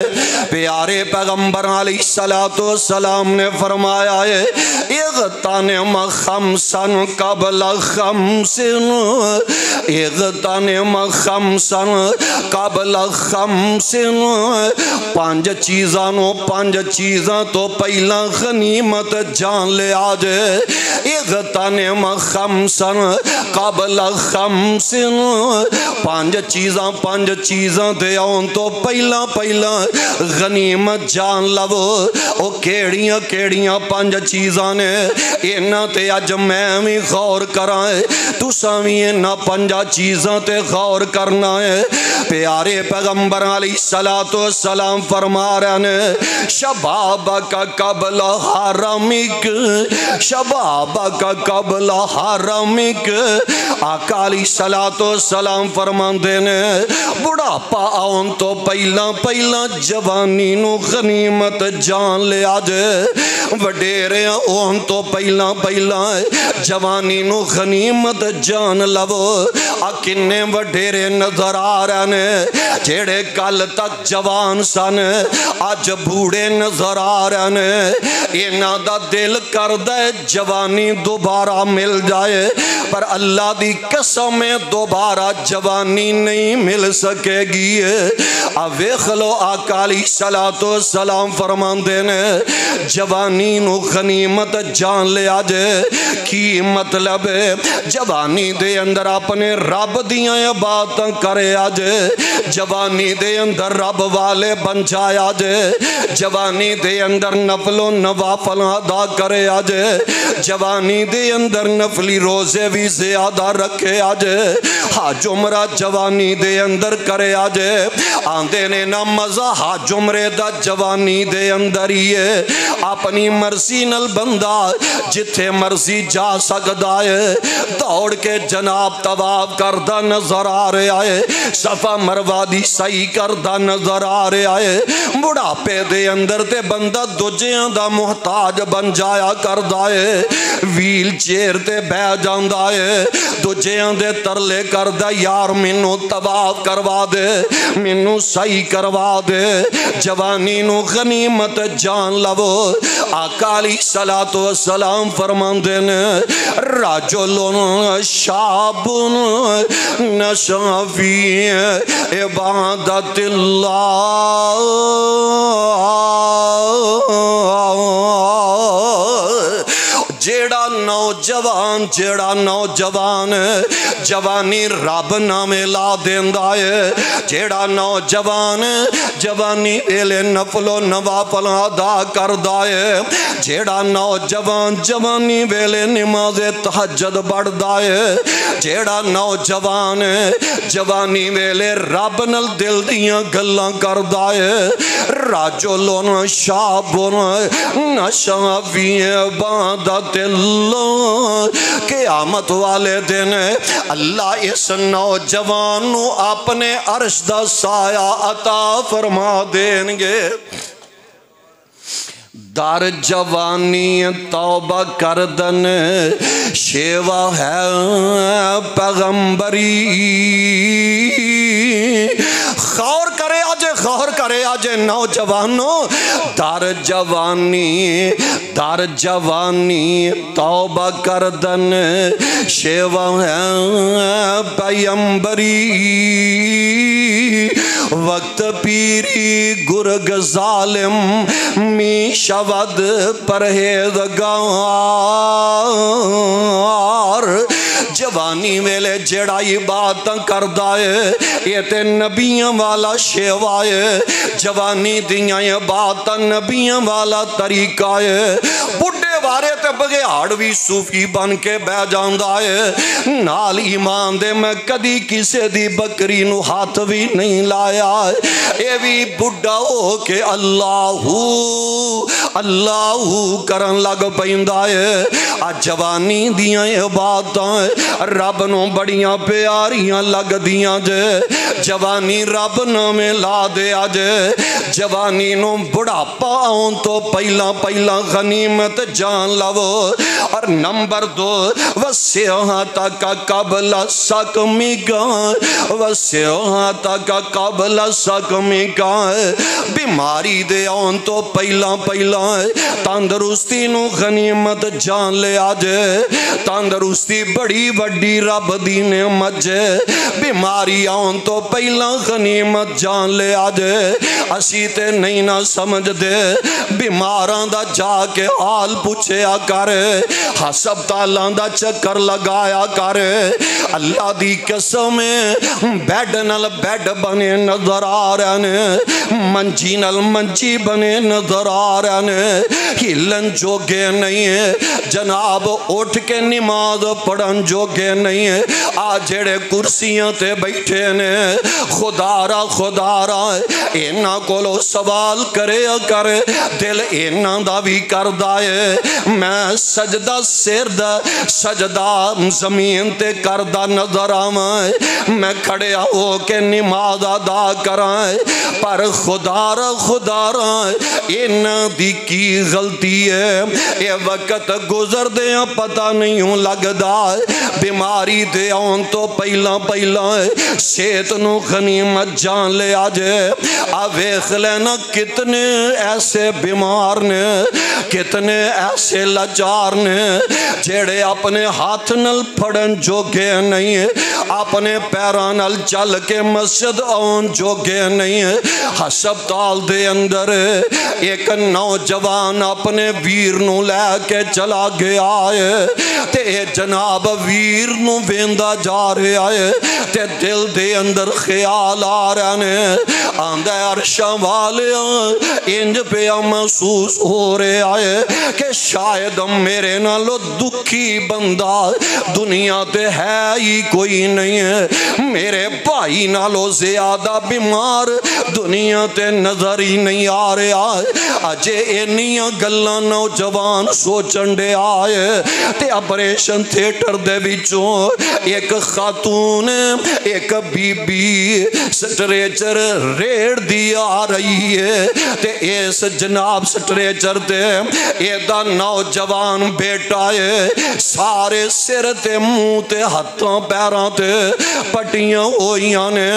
پیارے پیغمبر علیہ السلام نے فرمایا ہے اغتنم خمسا قبل خمس، اغتنم خمسا قبل خمس، پانچ چیزاں تو پہلا غنیمت جان لے آجے۔ اغتنم خمسا قبل خمس، پانچ چیزاں دے آن تو پہلا غنیمت جان لو۔ او کیڑیاں پانچ چیزاں نے، اینا تے اج میں بھی غور کرائے، تو سامی اینا پانچ چیزاں تے غور کرنا ہے۔ پیارے پیغمبر علیہ السلام فرما رہے ہیں شبابک قبل حرمک، شبابک قبل حرمک۔ آقا علیہ السلام فرماندے نے بڑھاپا آن تو پہلا جوانی نو غنیمت جان لے آجے، وڈیرے آن تو پہلا جوانی نو غنیمت جان لو۔ کنے وڈیرے نظر آ رہے نے جیڑے کل تک جوان سن آج بوڑے نظر آ رہے نے، اینا دا دل کر دے جوانی دوبارہ مل جائے، پر اللہ دی قسم دوبارہ جوانی نہیں مل سکے گی۔ ویکھ لو آقا علیہ السلام فرماندے نے جوانی نو غنیمت جان لے آجے۔ کی مطلب ہے جوانی دے اندر اپنے رب دیاں عبادتاں کرے آجے، جوانی دے اندر رب والے بن جائے آجے، جوانی دے اندر نفل و نوافل ادا کرے آجے، جوانی دے اندر نفلی روزے بھی زیادہ رکھے آجے، حج عمرہ جوانی دے اندر کرے آجے۔ آندے نے نا مزہ حج عمرے دا جوانی دے اندر ہی ہے، اپنی مرضی نل بندہ جتھے مرضی جا سکدا ہے، دوڑ کے جناب طواف کردہ نظر آ رہے آئے، صفا مروہ دی سعی کردہ نظر آ رہے آئے۔ بڑھاپے دے اندر تے بندہ دوجیاں دا محتاج بن جایا کردہ ہے، ویل چیئر تے بہ جاندہ ہے، دوجیاں دے ترلے کردہ یار منو طواف کروا دے، منو سعی کروا دے۔ جوانی نو غنیمت جان لو۔ آقا علیہ السلام فرماندے نے رجل شاب نشا فی عبادت اللہ، جیڑا نوجوان جوانی رب نامے لا دیندہ ہے، جیڑا نوجوان جوانی ویلے نفل و نوافل ادا کردہ ہے، جیڑا نوجوان جوانی ویلے نماز تہجد بڑھدہ ہے، جیڑا نوجوان جوانی ویلے رب نل دل دیاں گلاں کردہ ہے۔ رجل شاب نشا فی عبادت اللہ، قیامت والے دن اللہ اس نوجوان نو اپنے عرش دا سایہ عطا فرما دیں گے۔ در جوانی توبہ کردن شیوہ ہے پیغمبری، غور کرے آجے نوجوانوں، در جوانی توبہ کردن شیوہ ہے پیغمبری، وقت پیری گرگ ظالم می شود پرہیزگار۔ جوانی ویلے جڑائی باتاں کردہ ہے، یہ تے نبیاں والا شیوہ ہے، جوانی دیاں باتاں نبیاں والا طریقہ ہے۔ بڑھے وارے تے بگیاڑوی صوفی بن کے بہ جاندہ ہے، نال ایمان دے میں کدی کسے دی بکری نو ہاتھ بھی نہیں لایا، اے بھی بڑھا ہو کے اللہ کرن لگ پیندہ ہے۔ جوانی دیاں باتاں رب نو بڑیاں پیاریاں لگ دیاں جے، جوانی رب نامے لا دے آج جوانی نو بڑھاپا آن تو پہلا غنیمت جان لو اور نمبر 2 وصیحتک قبل سقمک وصیحتک قبل سقمک بیماری دے آن تو پہلا تندرستی نو غنیمت جان لے آج تندرستی بڑی وڈی رب دی نعمت بیماری آن تو پہلا غنیمت جان لے آج اسی تے نہیں نہ سمجھ دے بیماران دا جا کے حال پوچھیا کر ہسپتالاں دا چکر لگایا کر اللہ دی قسم بیڈ نال بیڈ بنے نظر آ رہے نے منجی نال منجی بنے نظر آ رہے نے ہلن جوگے نہیں ہے جناب اٹھ کے نماز پڑھن جوگے نہیں ہے آج جڑے کرسیاں تے بیٹھے نے خدا را اینا کولو سوال کرے کرے دل اینا دا بھی کر دائے میں سجدہ سر دا سجدہ زمین تے کردہ نظر آمائے میں کھڑے ہو کے نماز ادا کرائے پر خدا را اینا دی کی غلطی ہے اے وقت گزر دے پتہ نہیں ہوں لگ دائے بیماری دے آن تو پہلا صحت نو غنیمت جان لے آجے آویخ لینا کتنے ایسے بیمار نے کتنے ایسے لچار نے جیڑے اپنے ہاتھ نل پھڑن جوگے نہیں اپنے پیران نل چل کے مسجد آن جوگے نہیں ہسپتال دے اندر ایک نوجوان اپنے ویر نو لے کے چلا گیا ہے تے جناب ویر نو ویندہ جا رہے آئے تے دل دے اندر خیال آ رہے نے آندھے عرشہ والے انج پہ محسوس ہو رہے آئے کہ شاید میرے نالو دکھی بندہ دنیا تے ہے ہی کوئی نہیں ہے میرے بھائی نالو زیادہ بیمار دنیا تے نظر ہی نہیں آ رہے آئے اجے اینیاں گلاں نوجوان سوچن دے آئے تے آپریشن تھیٹر دے بچوں ایک خاتون ایک بی بی سٹریچر ریڑ دی آ رہی ہے تے اس جناب سٹریچر دے ایدہ نوجوان بیٹا ہے سارے سر تے منہ تے ہتھوں پیران تے پٹیاں ہوئیاں نے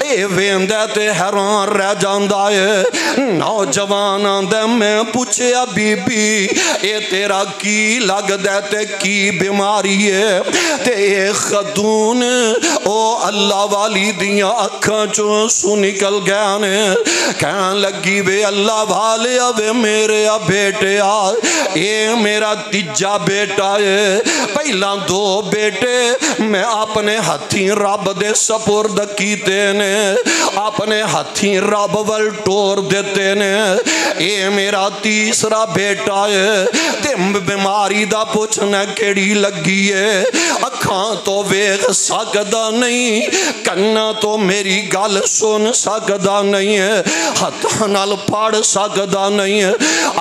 اے ویندہ تے حیران رہ جاندہ ہے نوجوان آندہ میں پوچھیا بی بی اے تیرا کی لگ دے تے کی بیماری ہے تے اے خاتون او اللہ والی دیاں اکھاں چوں سو نکل گیا نے کہاں لگی وے اللہ والے وے میرے بیٹے اے میرا تیجا بیٹا ہے پہلا 2 بیٹے میں اپنے ہتھیں رب دے سپرد کیتے نے اپنے ہتھیں رب ول ٹور دیتے نے اے میرا تیسرا بیٹا ہے تے بیماری دا پوچھنا کیڑی لگی ہے اکھاں تو ویکھ سکدا نہیں کنا تو میری گل سن سکدا نہیں ہے ہتھاں نال پڑھ سکدا نہیں ہے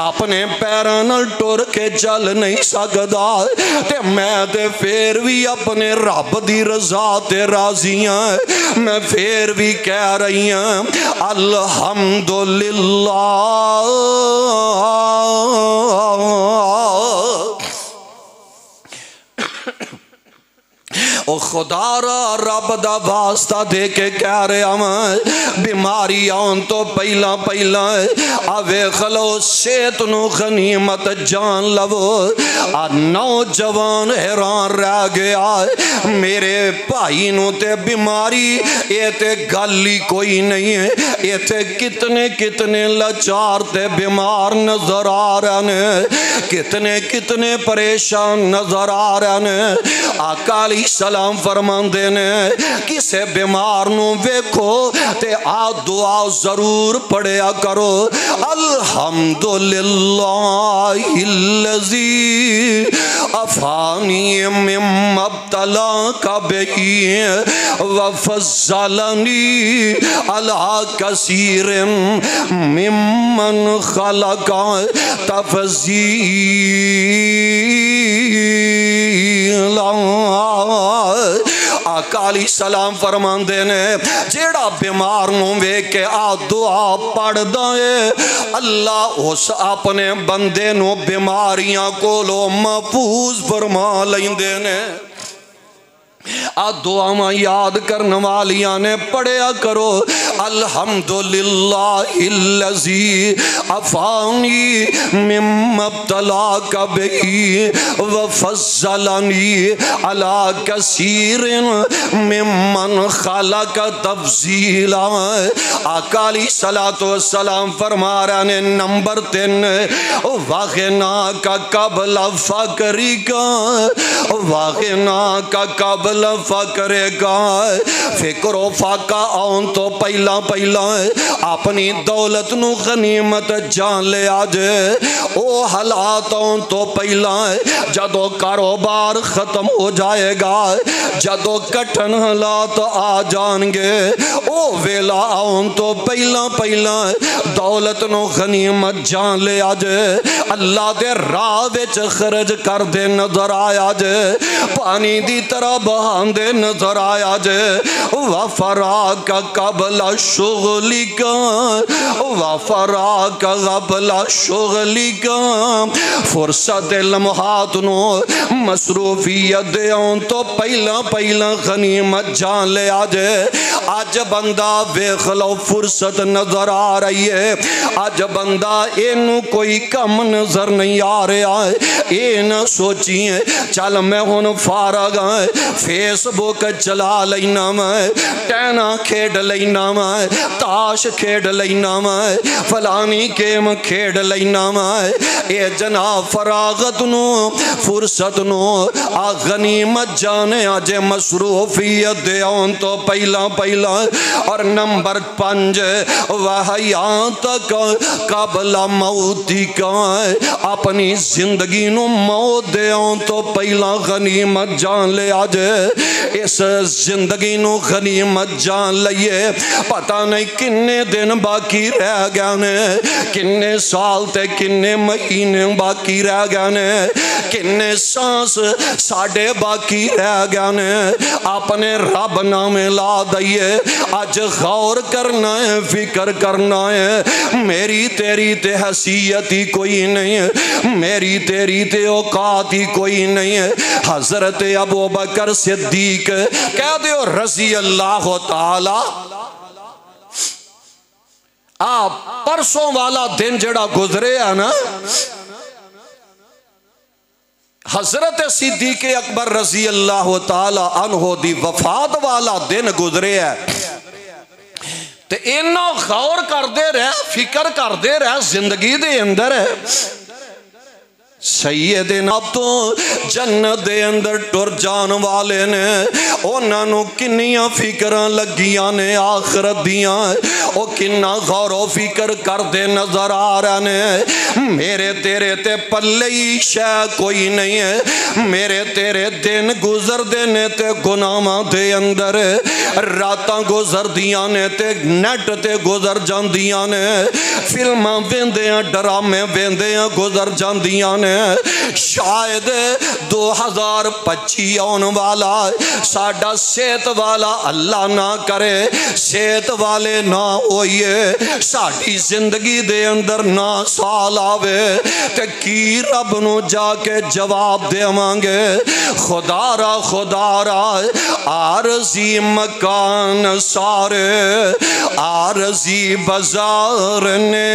اپنے پیراں نال ٹر کے چل نہیں سکدا تے میں تے پھر بھی اپنے رب دی رضا تے راضیاں میں پھر بھی کہہ رہی ہوں الحمدللہ او خدا را رب دا واسطہ دے کے کہہ رہے ہم بیماری آن تو پہلا آوے خلو صحت نو غنیمت جان لو نوجوان حیران رہ گیا میرے بھائی نو تے بیماری اے تے گالی کوئی نہیں ہے اے تے کتنے لچار تے بیمار نظر آ رہے ہیں کتنے پریشان نظر آ رہے ہیں آقا علیہ السلام فرمان دینے کسے بیمار نو ویکھو تے آ دعا ضرور پڑھیا کرو الحمدللہ الذی افانی مم ابتلا کا بہی وفضلنی علی کثیر ممن خلق تفضیلا آقا علیہ السلام فرماندے نے جیڑا بیمار نو ویکھ کے آ دعا پڑھدا ہے اللہ اس اپنے بندے نو بیماریاں کولو محفوظ فرما لیندے نے دعا یاد کرنے والیاں نے پڑھیا کرو الحمدللہ الذی عفانی مما ابتلاک بہی وفضلنی علی کثیر ممن خلق تفضیلا آقا علیہ السلام فرما رہے ہیں نمبر 3 واغنا کا قبل فقری کا واغنا کا قبل فقر کا فکر و فاقہ آن تو پہلا اپنی دولت نو غنیمت جان لے آجے او حالات آن تو پہلا جدو کاروبار ختم ہو جائے گا جدو کٹھن حالات آ جان گے او ویلا آن تو پہلا دولت نو غنیمت جان لے آجے اللہ دے راہ وچ خرج کر دے نظر آیا جے پانی دی طرح بہان دے نظر آیا جے وفراک قبل شغلی کا وفراک قبل شغلی کا فرصت لمحات نو مصروفیت دے آن تو پہلا غنیمت جان لے آجے آج بندہ ویکھ لو فرصت نظر آ رہی ہے آج بندہ اینو کوئی کم نظر نہیں آ رہا ہے اے نہ سوچیں چل میں ہن فارغ ہاں فیس بک چلا لینا میں ٹینا کھیڑ لینا میں تاش کھیڑ لینا میں فلانی گیم کھیڑ لینا میں اے جناب فراغت نو فرصت نو غنیمت جانے آجے مصروفیت دے آن تو پہلا اور نمبر 5 وحیات کا قبل موتی کا اپنی زندگی نو موت دے آن تو پہلا غنیمت جان لے آجے اس زندگی نو غنیمت جان لئیے پتہ نہیں کنے دن باقی رہ گانے کنے سال تے کنے مہینے باقی رہ گانے کنے سانس ساڑھے باقی رہ گانے اپنے رب نامے لا دئیے آج غور کرنا ہے فکر کرنا ہے میری تیری تے حیثیتی کوئی نہیں ہے میری تیری تے اوقاتی کوئی نہیں ہے حضرت ابو بکر صدیق کہہ دیو رضی اللہ تعالی آپ پرسوں والا دن جڑا گزرے ہے نا حضرت صدیق اکبر رضی اللہ تعالی عنہ دی وفات والا دن گزرے ہے تے اینا غور کر دے رہے فکر کر دے رہے زندگی دے اندر ہے سیدنا تو جنت دے اندر ٹر جان والے نے انہوں کنیاں فکراں لگیاں نے آخرت دیاں او کنہ غور و فکر کر دے نظر آ رہا نے میرے تیرے تے پلئی شے کوئی نہیں ہے میرے تیرے دن گزر دینے تے گناہاں دے اندر راتاں گزر دیاں نے تے نیٹ تے گزر جان دیاں نے فلماں ویندیاں ڈرامے ویندیاں گزر جان دیاں نے شاید 2025 آن والا ساڑھا صحت والا اللہ نہ کرے صحت والے نہ ہوئیے ساڑھی زندگی دے اندر نہ سال آوے تے کی رب نو جا کے جواب دے مانگے خدا را عارضی مکان سارے عارضی بازار نے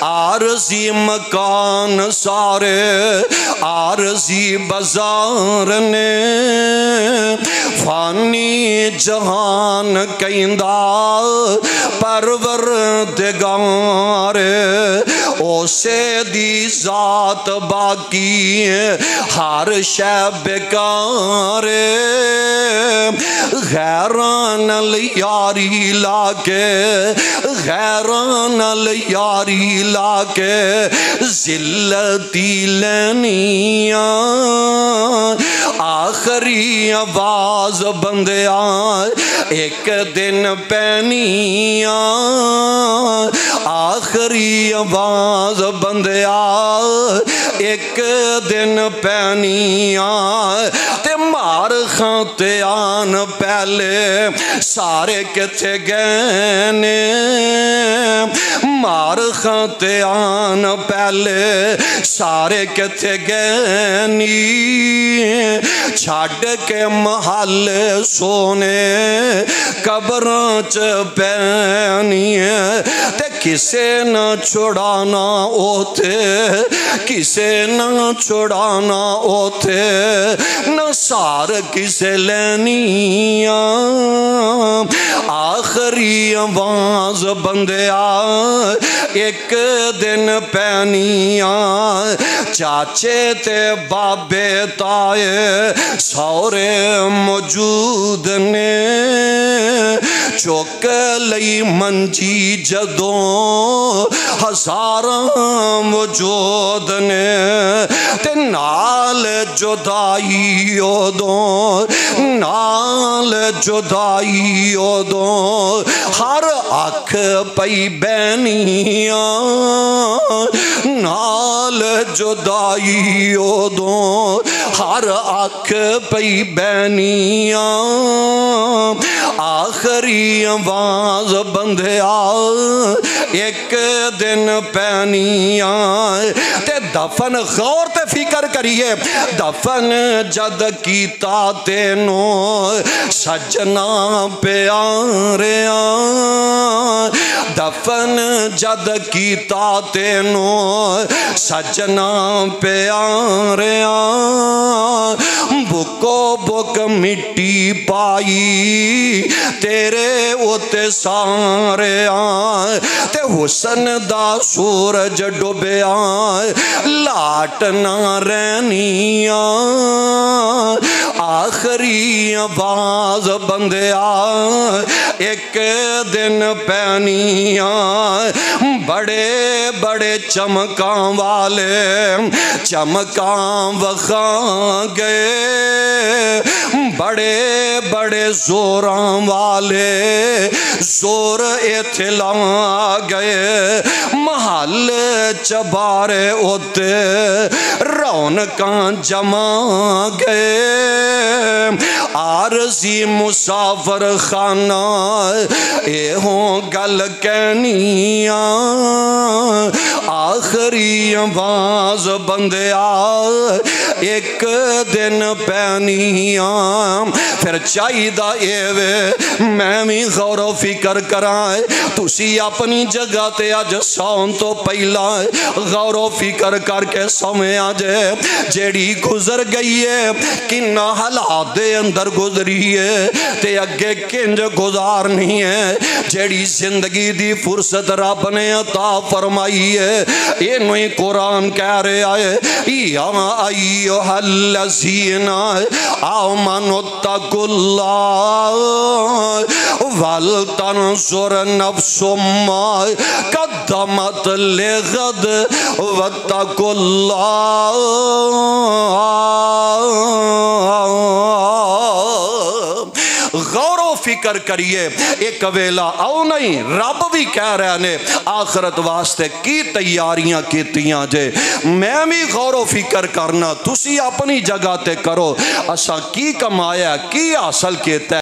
عارضی مکان سارے عارضی بازار نے فانی جہان کہندہ پروردگار اسے دی ذات باقی ہر شے بیکار غیران الیاری لاکے غیران الیاری لاکے ذلتی لینیاں آخری آواز بندیاں ایک دن پینیاں آخری آواز بندیاں ایک دن پینیاں تے مار خانتے آن پہلے سارے کتھے گئے نے مار خانتے آن پہلے سارے کتھے گئے نی چھاڑ کے محل سونے قبرانچ پینی تے کسے نہ چھڑانا اوتے کسے نہ چھڑانا اوتے نہ سار کسے لینی آخری آواز بندیا ایک دن پینیا چاچے تے بابے تائے سورے موجود نے چوک لئی منجی جدوں ہزاراں وجود نے تے نال جدائی اودوں نال جدائی اودوں ہر اکھ پئی بینیاں نال جدائی اودوں ہر اکھ پئی بینیاں آخری آواز بندیا ایک دن پینیاں تے دفن غور تے فکر کریے دفن جد کیتا تینوں سجنا پیاریاں دفن جد کیتا تینوں سجنا پیاریاں بکو بک مٹی پائی تیرے اوتے سارے تے حسن دا سورج ڈوبیا لاٹ نہ رہنیاں آخری آواز بندیا ایک دن پینیاں بڑے بڑے چمکاں والے چمکاں وخاں گئے بڑے بڑے زوراں والے زور اتھلا گئے محل چبارے ہوتے رونقاں جمع گئے عارضی مسافر خانہ اے ہوں گل کہنیاں آخری آواز بندیا ایک دن پینیاں پھر چاہی دا ایوے میں بھی غور و فکر کرائے تُسی اپنی جگہ تے آج سون تو پہلا غور و فکر کر کے سمیں آجے جیڑی گزر گئی ہے کنہ حالات دے اندر گزری ہے تے اگے کنج گزارنی ہے جیڑی زندگی دی فرصت رب نے عطا فرمائی ہے انہی قرآن کہہ رہے آئے یا ایوہ الذین آمنوا اتقوا اللہ ولتنظر نفس ما قدمت لغد واتقوا اللہ غور و فکر کریے ایک ویلا او نہیں رب بھی کہہ رہے نے آخرت واسطے کی تیاریاں کیتیاں جے میں بھی غور و فکر کرنا تسی اپنی جگہ تے کرو اسا کی کمایا کی حاصل کیتا ہے